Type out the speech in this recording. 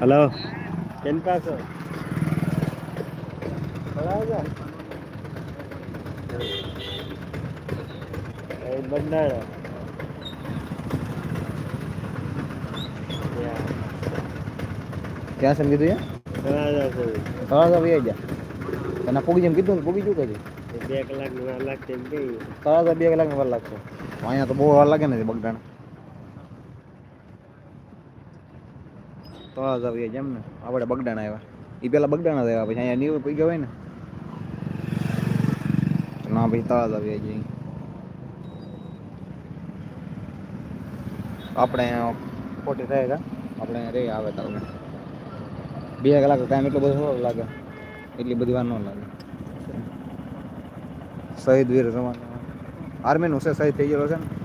hello કેમ પાસો બરાબર એ બંડાળો ક્યાં સમજી તું તળાજા ગયા તને પોગી જેમ કીધું પોગી ગયું કે બે કલાક ની વાર લાગશે એમ કે તળાજા 2 કલાક ની વાર લાગશે અહીંયા તો બહુ વાર લાગે ને બગદાણા તળાજા જેમ ને આપડે બગડાણા આવ્યા ઈ પેલા બગડાણા આવ્યા પછી અહીંયા નીવ ગયા હોય ને ના ભાઈ તળાજા વ્યા જાય આપણે ખોટી થાય આપણે રે આવે ત 2 કલાક ટાઈમ એટલો બધો થોડો લાગે એટલી બધી વાર ન લાગે શહીદ વીર જવાનો આર્મી નું છે શહીદ થઈ ગયેલો છે ને